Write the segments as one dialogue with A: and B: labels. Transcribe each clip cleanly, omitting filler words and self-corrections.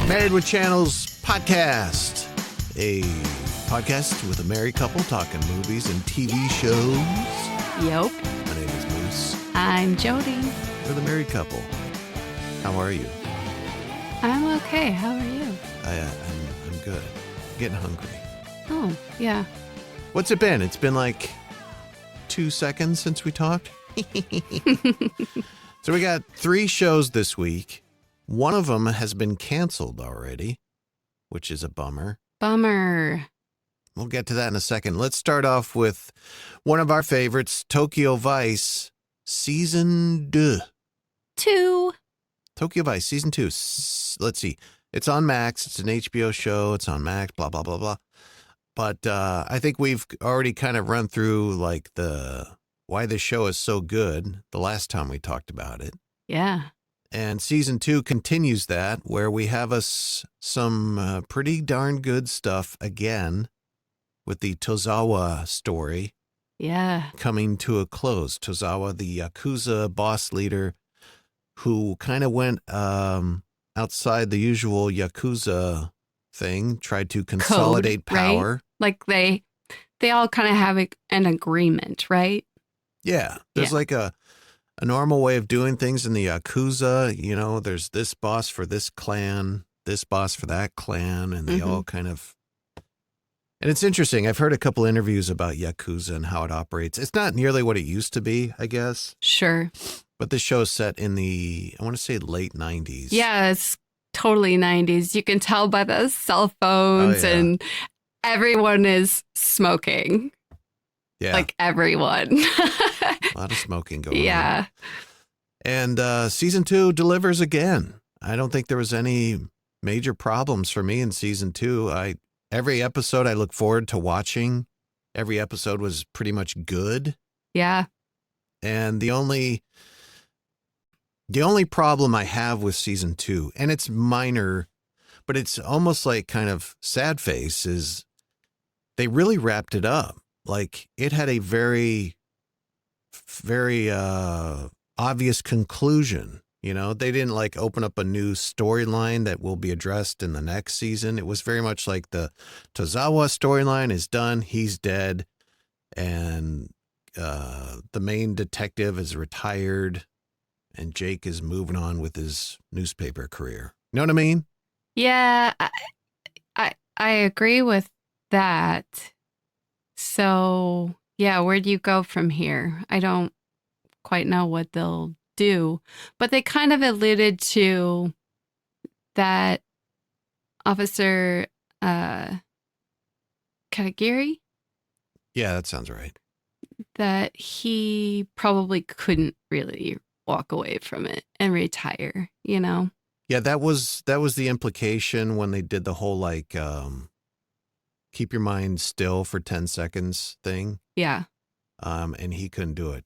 A: Married with Channels podcast, a podcast with a married couple talking movies and TV shows.
B: Yep.
A: My name is Moose.
B: I'm Jody.
A: We're the married couple. How are you?
B: I'm okay. How are you?
A: I'm good. I'm getting hungry.
B: Oh, yeah.
A: What's it been? It's been like 2 seconds since we talked. So we got 3 shows this week. One of them has been canceled already, which is a bummer.
B: Bummer.
A: We'll get to that in a second. Let's start off with one of our favorites, Tokyo Vice, Season 2.
B: 2.
A: Tokyo Vice, Season 2. Let's see. It's on Max. It's an HBO show. It's on Max, blah, blah, blah, blah. But I think we've already kind of run through like why the show is so good the last time we talked about it.
B: Yeah.
A: And Season 2 continues that, where we have us some pretty darn good stuff again with the Tozawa story.
B: Yeah.
A: Coming to a close. Tozawa, the Yakuza boss leader who kind of went outside the usual Yakuza thing, tried to consolidate power.
B: Right? Like they all kind of have an agreement, right?
A: Yeah. There's like a normal way of doing things in the Yakuza. You know, there's this boss for this clan, this boss for that clan, and they all kind of... And it's interesting. I've heard a couple interviews about Yakuza and how it operates. It's not nearly what it used to be, I guess.
B: Sure.
A: But this show is set in the, I want to say, late 90s.
B: Yeah, it's totally 90s. You can tell by the cell phones and everyone is smoking.
A: Yeah.
B: Like everyone.
A: A lot of smoking going on.
B: Yeah.
A: And Season 2 delivers again. I don't think there was any major problems for me in Season 2. Every episode I look forward to watching. Every episode was pretty much good.
B: Yeah.
A: And the only problem I have with Season 2, and it's minor, but it's almost like kind of sad face, is they really wrapped it up. Like it had a very, very obvious conclusion. You know, they didn't like open up a new storyline that will be addressed in the next season. It was very much like the Tozawa storyline is done. He's dead. And the main detective is retired. And Jake is moving on with his newspaper career. You know what I mean?
B: Yeah, I agree with that. So, yeah, where do you go from here? I don't quite know what they'll do, but they kind of alluded to that Officer Katagiri.
A: Yeah, that sounds right.
B: That he probably couldn't really walk away from it and retire, you know?
A: Yeah, that was the implication when they did the whole like keep your mind still for 10 seconds thing.
B: Yeah.
A: And he couldn't do it.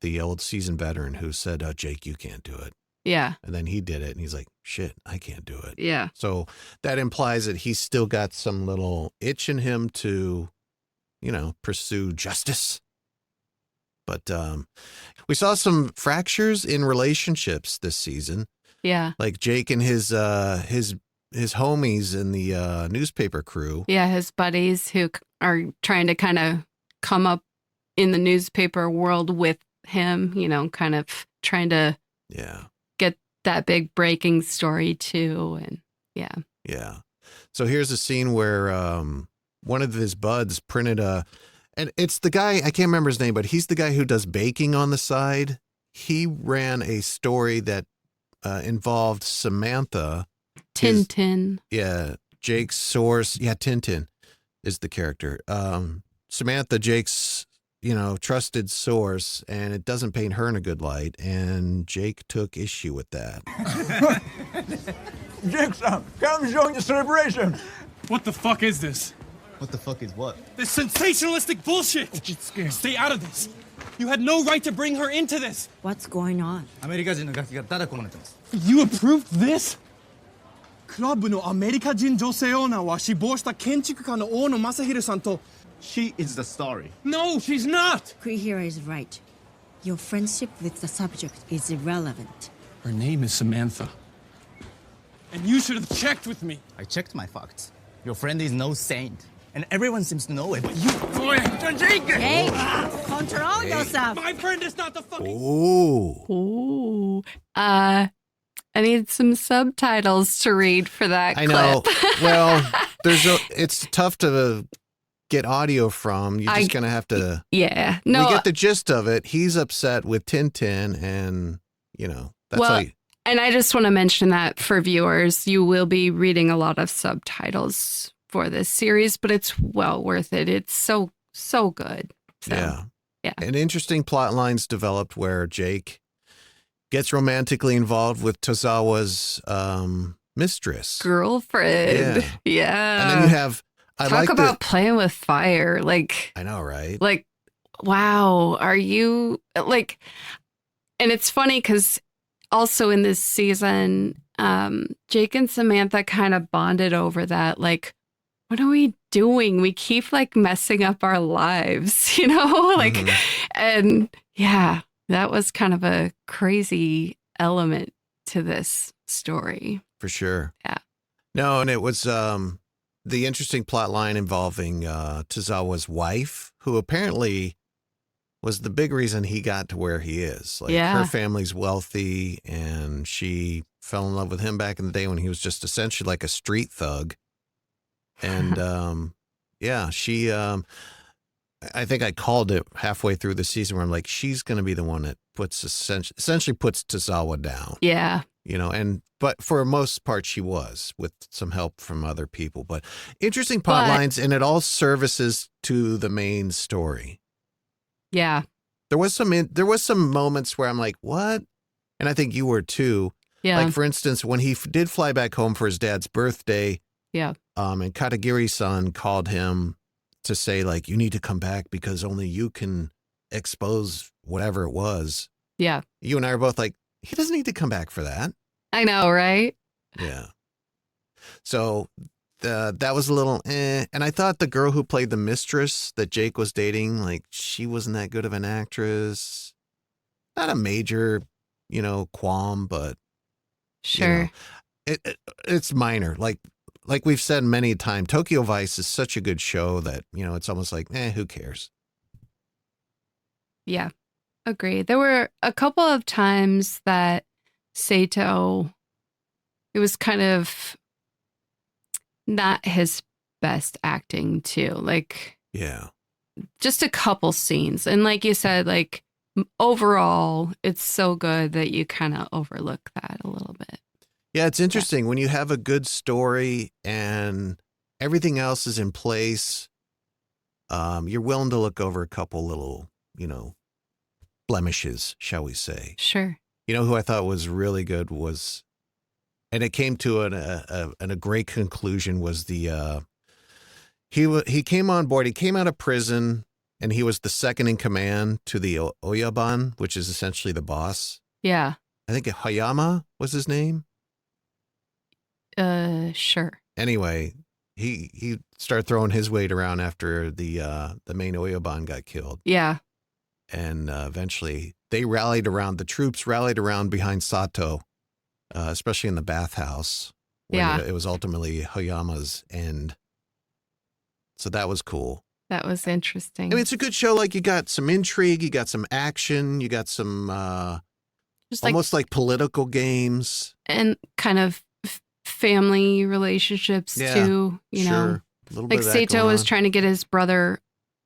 A: The old seasoned veteran who said, Jake, you can't do it.
B: Yeah.
A: And then he did it and he's like, shit, I can't do it.
B: Yeah.
A: So that implies that he's still got some little itch in him to, you know, pursue justice. But we saw some fractures in relationships this season.
B: Yeah.
A: Like Jake and his homies in the newspaper crew.
B: Yeah, his buddies who are trying to kind of come up in the newspaper world with him, you know, kind of trying to get that big breaking story too. And yeah.
A: So here's a scene where one of his buds printed and it's the guy, I can't remember his name, but he's the guy who does baking on the side. He ran a story that involved Samantha.
B: Tintin.
A: Jake's source. Yeah, Tintin is the character. Samantha, Jake's, you know, trusted source, and it doesn't paint her in a good light, and Jake took issue with that.
C: Jake-san, come join the celebration!
D: What the fuck is this?
E: What the fuck is what?
D: This sensationalistic bullshit! Stay out of this! You had no right to bring her into this!
F: What's going on?
E: アメリカ人のガキがだだこねてます。
D: You approved this? クラブのアメリカ人女性オーナーは死亡した建築家の大野正弘さんと
E: She is the story.
D: No, she's not!
F: Kuihira is right. Your friendship with the subject is irrelevant.
D: Her name is Samantha. And you should have checked with me.
E: I checked my facts. Your friend is no saint, and everyone seems to know it. But
F: Hey, control yourself.
D: My friend is not the fucking...
A: Ooh.
B: Ooh. I need some subtitles to read for that
A: I
B: clip.
A: know. Well, it's tough to get audio from. You're just going to have to.
B: Yeah. No.
A: We get the gist of it. He's upset with Tintin, and, that's
B: Well,
A: how
B: and I just want to mention that for viewers, you will be reading a lot of subtitles for this series, but it's well worth it. It's so good. So, yeah.
A: An interesting plot lines developed where Jake gets romantically involved with Tozawa's mistress.
B: Girlfriend. Yeah.
A: And then you have...
B: Talk about playing with fire. Like...
A: I know, right?
B: Like, wow. Are you... Like... And it's funny because also in this season, Jake and Samantha kind of bonded over that. Like, what are we doing? We keep like messing up our lives, like, and yeah, that was kind of a crazy element to this story.
A: For sure.
B: Yeah.
A: No, and it was the interesting plot line involving Tozawa's wife, who apparently was the big reason he got to where he is. Like, her family's wealthy, and she fell in love with him back in the day when he was just essentially like a street thug. And she, I think I called it halfway through the season where I'm like, she's going to be the one that essentially puts Tozawa down.
B: Yeah.
A: But for most part, she was, with some help from other people. But interesting plot lines, and it all services to the main story.
B: Yeah.
A: There was some moments where I'm like, what? And I think you were too.
B: Yeah.
A: Like, for instance, when he did fly back home for his dad's birthday.
B: Yeah.
A: And Katagiri-san called him to say, like, you need to come back because only you can expose whatever it was.
B: Yeah.
A: You and I are both like, he doesn't need to come back for that.
B: I know, right?
A: Yeah. So that was a little And I thought the girl who played the mistress that Jake was dating, like, she wasn't that good of an actress. Not a major, qualm, but
B: sure.
A: It's minor. Like we've said many times, Tokyo Vice is such a good show that, it's almost like, who cares?
B: Yeah, agree. There were a couple of times that Sato, it was kind of not his best acting too. Like,
A: yeah,
B: just a couple scenes. And like you said, like, overall, it's so good that you kind of overlook that a little bit.
A: Yeah, it's interesting when you have a good story and everything else is in place. You're willing to look over a couple little, blemishes, shall we say?
B: Sure.
A: Who I thought was really good was, and it came to a great conclusion, was the he came on board. He came out of prison, and he was the second in command to the Oyaban, which is essentially the boss.
B: Yeah.
A: I think Hayama was his name.
B: Sure.
A: Anyway, he started throwing his weight around after the main Oyaban got killed.
B: Yeah.
A: And eventually the troops rallied around behind Sato, especially in the bathhouse. When it was ultimately Hayama's end. So that was cool.
B: That was interesting.
A: I mean, it's a good show. Like, you got some intrigue, you got some action, you got some just almost like political games. And
B: kind of family relationships too,
A: sure. A little bit
B: like
A: of that
B: Sato was
A: on.
B: trying to get his brother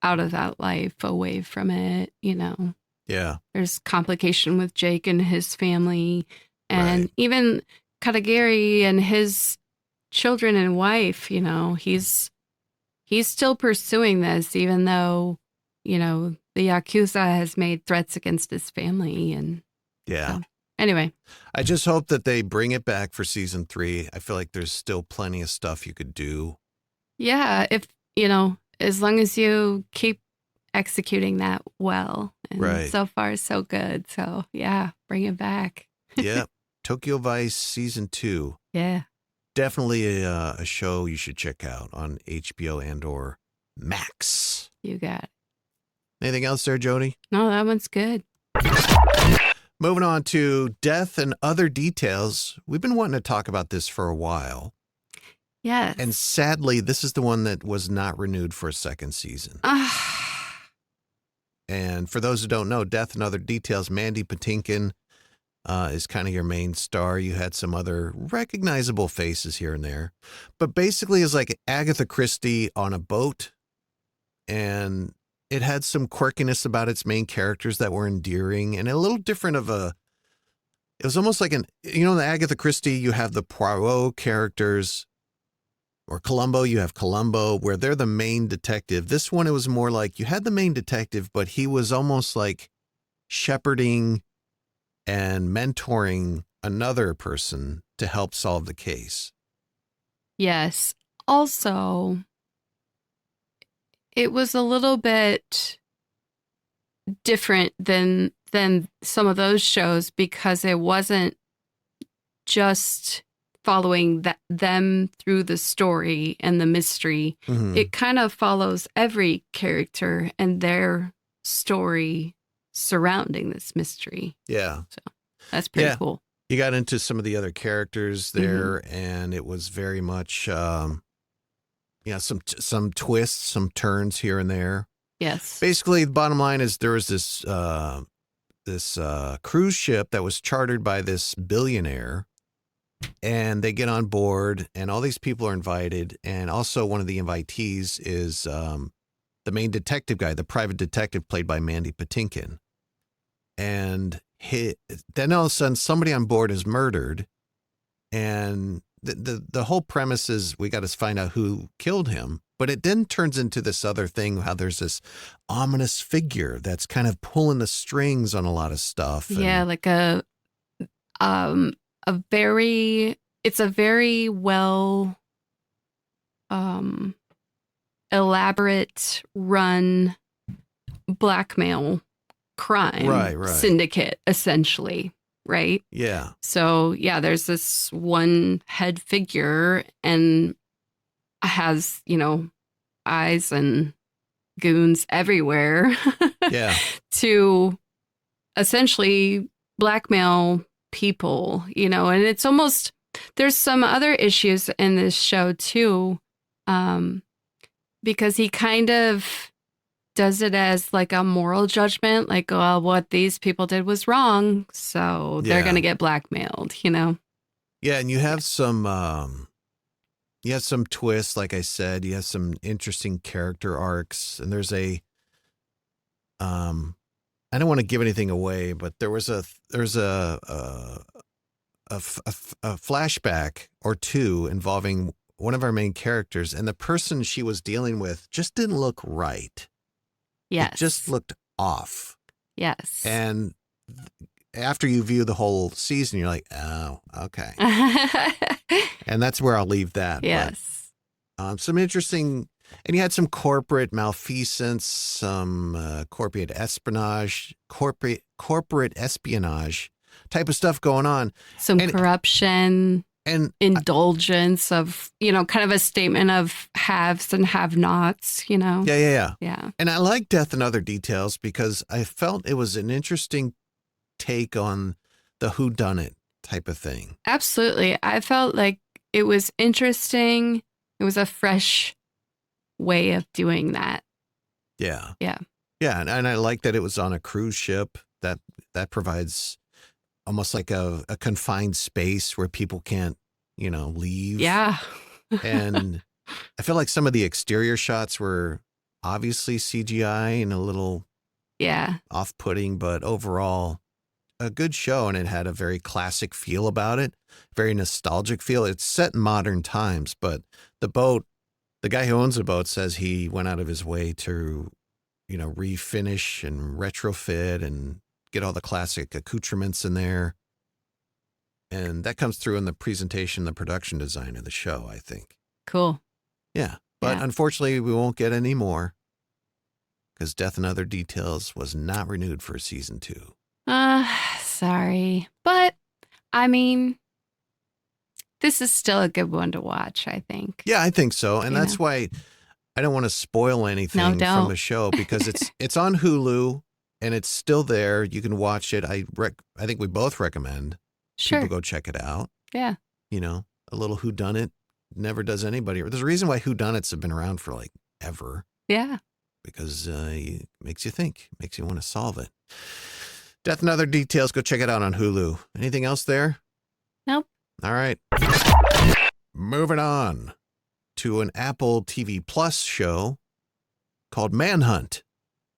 B: out of that life, away from it,
A: Yeah.
B: There's complication with Jake and his family, and
A: Right.
B: even Katagiri and his children and wife, he's still pursuing this, even though, the Yakuza has made threats against his family. And
A: Yeah.
B: so, anyway.
A: I just hope that they bring it back for season 3. I feel like there's still plenty of stuff you could do.
B: Yeah, if, as long as you keep executing that well. And
A: Right.
B: so far, so good. So, yeah, bring it back.
A: Yep. Tokyo Vice season 2.
B: Yeah.
A: Definitely a show you should check out on HBO and/or Max.
B: You got it.
A: Anything else there, Jody?
B: No, that one's good.
A: Moving on to Death and Other Details. We've been wanting to talk about this for a while.
B: Yes.
A: And sadly, this is the one that was not renewed for a second season. And for those who don't know, Death and Other Details, Mandy Patinkin is kind of your main star. You had some other recognizable faces here and there. But basically, it's like Agatha Christie on a boat. And it had some quirkiness about its main characters that were endearing and a little different of a... It was almost like in the Agatha Christie, you have the Poirot characters... Or Columbo, you have Columbo, where they're the main detective. This one, it was more like you had the main detective, but he was almost like shepherding and mentoring another person to help solve the case.
B: Yes. Also, it was a little bit different than some of those shows because it wasn't just following them through the story and the mystery.
A: Mm-hmm.
B: It kind of follows every character and their story surrounding this mystery.
A: Yeah.
B: So that's pretty cool.
A: You got into some of the other characters there, and it was very much, some twists, some turns here and there.
B: Yes.
A: Basically, the bottom line is there was this cruise ship that was chartered by this billionaire. And they get on board, and all these people are invited. And also one of the invitees is the main detective guy, the private detective played by Mandy Patinkin. And then all of a sudden, somebody on board is murdered. And the whole premise is we got to find out who killed him. But it then turns into this other thing, how there's this ominous figure that's kind of pulling the strings on a lot of stuff.
B: Yeah, like a very well elaborate run blackmail crime syndicate, essentially, right?
A: Yeah.
B: So yeah, there's this one head figure and has, eyes and goons everywhere.
A: Yeah.
B: To essentially blackmail people, and it's almost, there's some other issues in this show too, because he kind of does it as like a moral judgment, like, oh, what these people did was wrong, so they're going to get blackmailed,
A: Yeah, and you have some twists, like I said. You have some interesting character arcs, and there's I don't want to give anything away, but there's a flashback or two involving one of our main characters, and the person she was dealing with just didn't look right.
B: Yes.
A: It just looked off.
B: Yes.
A: And after you view the whole season, you're like, oh, okay. And that's where I'll leave that.
B: Yes.
A: But, some interesting, and you had some corporate malfeasance, some corporate espionage type of stuff going on.
B: Some corruption.
A: And
B: indulgence of, kind of a statement of haves and have-nots,
A: Yeah.
B: Yeah.
A: And I like Death and Other Details because I felt it was an interesting take on the whodunit type of thing.
B: Absolutely. I felt like it was interesting. It was a fresh way of doing that.
A: Yeah.
B: Yeah.
A: Yeah. And I like that it was on a cruise ship that provides almost like a confined space where people can't, leave.
B: Yeah.
A: And I feel like some of the exterior shots were obviously CGI and a little off-putting, but overall a good show, and it had a very classic feel about it, very nostalgic feel. It's set in modern times, but the guy who owns the boat says he went out of his way to, refinish and retrofit and get all the classic accoutrements in there. And that comes through in the presentation, the production design of the show, I think.
B: Cool.
A: Yeah. But unfortunately, we won't get any more because Death and Other Details was not renewed for season 2.
B: Sorry. But, I mean, this is still a good one to watch, I think.
A: Yeah, I think so. And that's why I don't want to spoil anything from the show because it's on Hulu. and it's still there. You can watch it. I think we both recommend
B: Sure.
A: people go check it out.
B: Yeah.
A: You know, a little whodunit never does anybody. There's a reason why whodunits have been around for like ever.
B: Yeah.
A: Because it makes you think, makes you want to solve it. Death and Other Details. Go check it out on Hulu. Anything else there?
B: Nope.
A: All right. Moving on to an Apple TV Plus show called Manhunt,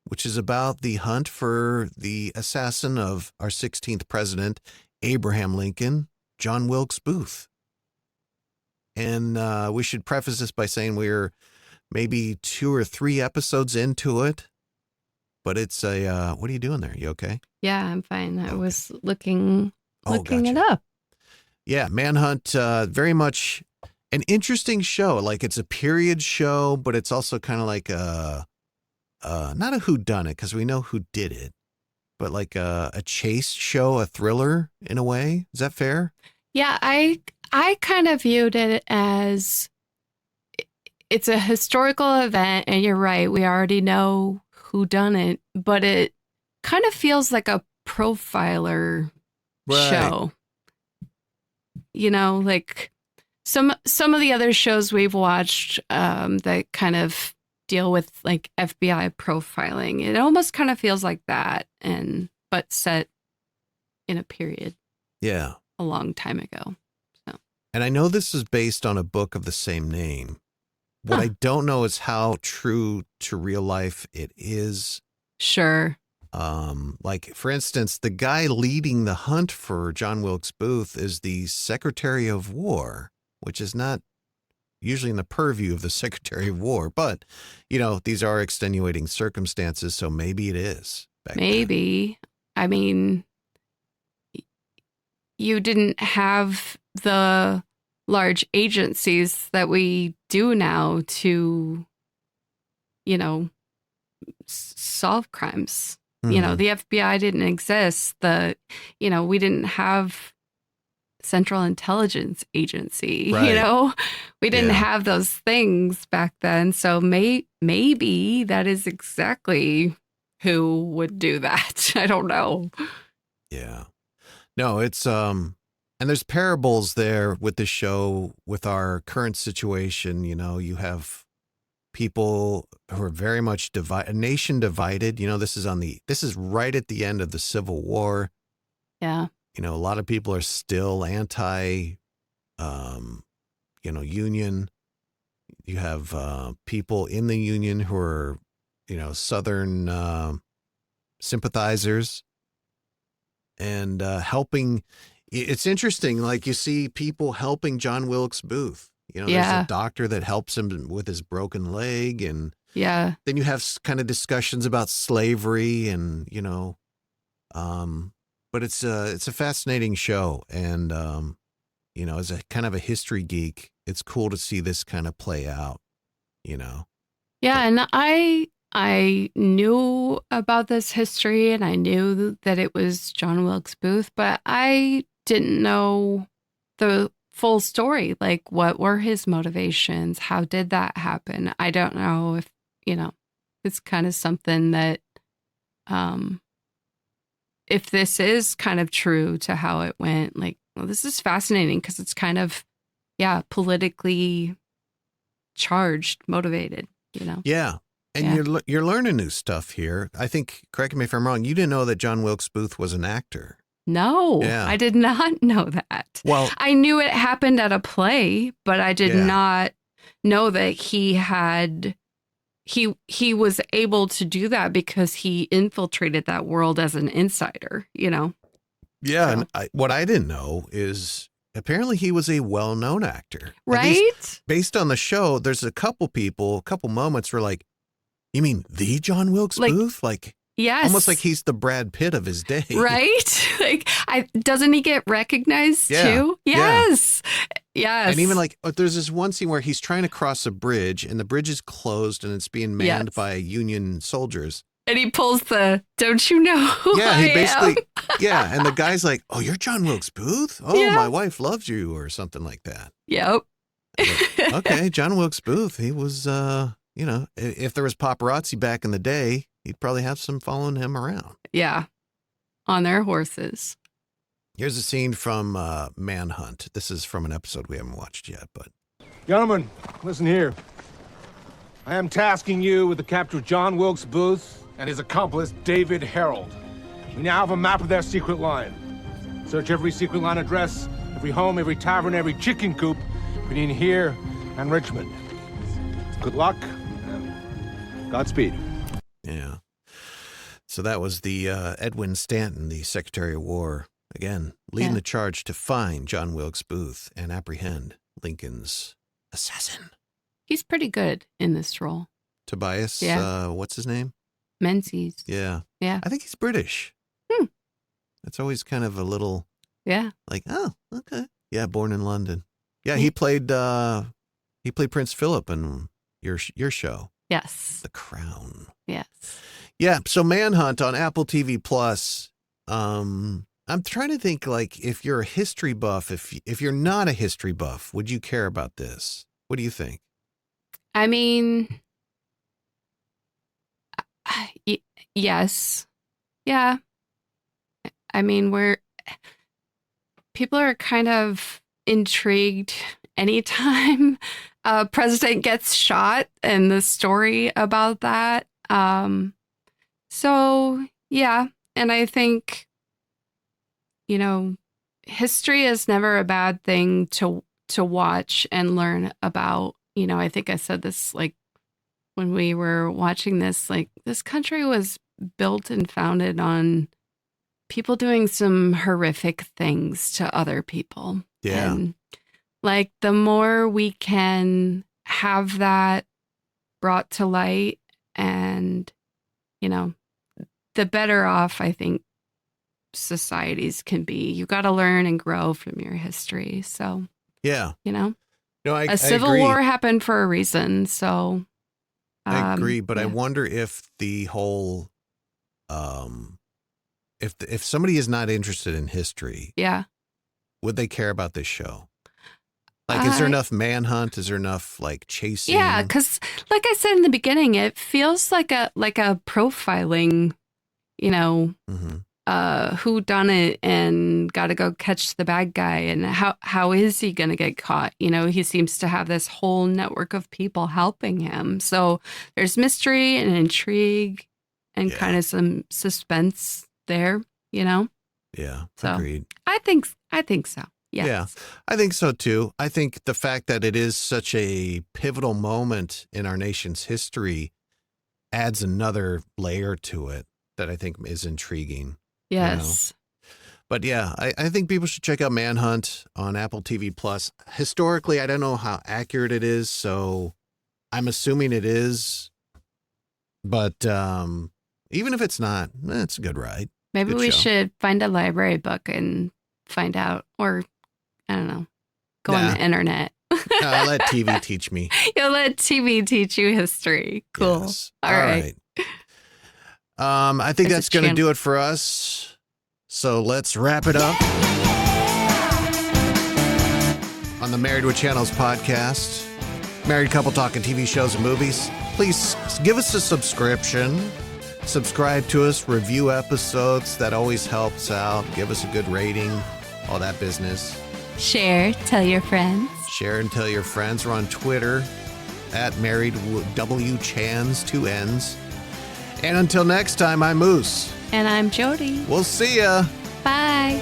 A: which is about the hunt for the assassin of our 16th president, Abraham Lincoln, John Wilkes Booth. And we should preface this by saying we're maybe 2 or 3 episodes into it. But it's a, what are you doing there? You okay?
B: Yeah, I'm fine. I was looking
A: gotcha.
B: it up.
A: Yeah, Manhunt, very much an interesting show. Like it's a period show, but it's also kind of like not a whodunit because we know who did it, but like a chase show, a thriller in a way. Is that fair?
B: Yeah, I kind of viewed it as it's a historical event, and you're right. We already know who done it, but it kind of feels like a profiler show. You know, like some of the other shows we've watched that kind of deal with like FBI profiling. It almost kind of feels like that, but set in a period.
A: Yeah.
B: A long time ago. So.
A: And I know this is based on a book of the same name. What I don't know is how true to real life it is.
B: Sure.
A: Like, for instance, the guy leading the hunt for John Wilkes Booth is the Secretary of War, which is not usually in the purview of the Secretary of War. But, you know, these are extenuating circumstances, so maybe it is.
B: Maybe. I mean, you didn't have the large agencies that we do now to, you know, solve crimes. Mm-hmm. You know, the FBI didn't exist. We didn't have Central Intelligence Agency,
A: right.
B: You know, we didn't have those things back then. So maybe that is exactly who would do that. I don't know.
A: Yeah. No, it's, and there's parables there with the show with our current situation. You know, you have people who are very much divided, a nation divided. You know, this is right at the end of the Civil War.
B: Yeah.
A: You know, a lot of people are still anti, union. You have people in the union who are, you know, Southern sympathizers and helping. It's interesting. Like you see people helping John Wilkes Booth. You know, there's a doctor that helps him with his broken leg. And then you have kind of discussions about slavery and, you know, but it's a fascinating show. And, you know, as a kind of a history geek, it's cool to see this kind of play out, you know?
B: Yeah. And I knew about this history and I knew that it was John Wilkes Booth, but I didn't know the full story. Like, what were his motivations? How did that happen? I don't know if, you know, it's kind of something that, if this is kind of true to how it went, like, well, this is fascinating because it's kind of, politically charged, motivated, you know?
A: Yeah. And you're learning new stuff here. I think, correct me if I'm wrong, you didn't know that John Wilkes Booth was an actor.
B: No, I did not know that.
A: Well,
B: I knew it happened at a play, but I did not know that he was able to do that because he infiltrated that world as an insider, you know?
A: Yeah. So. And what I didn't know is apparently he was a well-known actor.
B: Right?
A: Based on the show, there's a couple moments where like, you mean the John Wilkes Booth? Like,
B: yes.
A: Almost like he's the Brad Pitt of his day.
B: Right? Like, doesn't he get recognized too? Yes. Yeah. Yes.
A: And even like, there's this one scene where he's trying to cross a bridge and the bridge is closed and it's being manned by Union soldiers.
B: And he pulls don't you know who
A: he basically,
B: am?
A: And the guy's like, oh, you're John Wilkes Booth? Oh, my wife loves you or something like that.
B: Yep.
A: Like, okay, John Wilkes Booth, he was, you know, if there was paparazzi back in the day, he'd probably have some following him around.
B: Yeah. On their horses.
A: Here's a scene from Manhunt. This is from an episode we haven't watched yet, but.
C: Gentlemen, listen here. I am tasking you with the capture of John Wilkes Booth and his accomplice, David Harold. We now have a map of their secret line. Search every secret line address, every home, every tavern, every chicken coop between here and Richmond. Good luck, and Godspeed.
A: Yeah. So that was the Edwin Stanton, the Secretary of War, again, leading the charge to find John Wilkes Booth and apprehend Lincoln's assassin.
B: He's pretty good in this role.
A: Tobias, what's his name?
B: Menzies.
A: Yeah.
B: Yeah.
A: I think he's British. That's always kind of a little, like, oh, okay. Yeah, born in London. Yeah, he played Prince Philip in your show.
B: Yes.
A: The Crown.
B: Yes.
A: Yeah, so Manhunt on Apple TV Plus. I'm trying to think, like, if you're a history buff, if you're not a history buff, would you care about this? What do you think?
B: I mean, yes. Yeah. I mean, people are kind of intrigued anytime a president gets shot and the story about that. So, yeah. And I think, history is never a bad thing to watch and learn about. I think I said this, like, when we were watching this, like, this country was built and founded on people doing some horrific things to other people.
A: Yeah.
B: And, like, the more we can have that brought to light and, the better off I think societies can be. You got to learn and grow from your history. So,
A: yeah.
B: No,
A: I
B: civil
A: agree.
B: war happened for a reason. So,
A: I agree, but I wonder if the whole, if somebody is not interested in history, would they care about this show? Like, is there enough manhunt? Is there enough, like, chasing?
B: Yeah, because like I said in the beginning, it feels like a profiling, who done it and got to go catch the bad guy, and how is he going to get caught? He seems to have this whole network of people helping him. So there's mystery and intrigue and kind of some suspense there, Yeah, so,
A: agreed.
B: I think so. Yes.
A: Yeah, I think so too. I think the fact that it is such a pivotal moment in our nation's history adds another layer to it that I think is intriguing.
B: Yes.
A: But yeah, I think people should check out Manhunt on Apple TV Plus. Historically, I don't know how accurate it is, so I'm assuming it is. But even if it's not, it's a good ride.
B: Maybe
A: Good
B: we
A: show.
B: should find a library book and find out, or I don't know, go on the internet.
A: I'll let TV teach me.
B: You'll let TV teach you history. Cool.
A: Yes.
B: All right.
A: I think
B: There's
A: that's
B: a
A: going to
B: channel.
A: do it for us. So let's wrap it up on the Married with Channels podcast. Married couple talking TV shows and movies. Please give us a subscription. Subscribe to us, review episodes. That always helps out. Give us a good rating, all that business.
B: Share, tell your friends.
A: Share and tell your friends. We're on Twitter at MarriedWChans, 2 N's. And until next time, I'm Moose.
B: And I'm Jody.
A: We'll see ya.
B: Bye.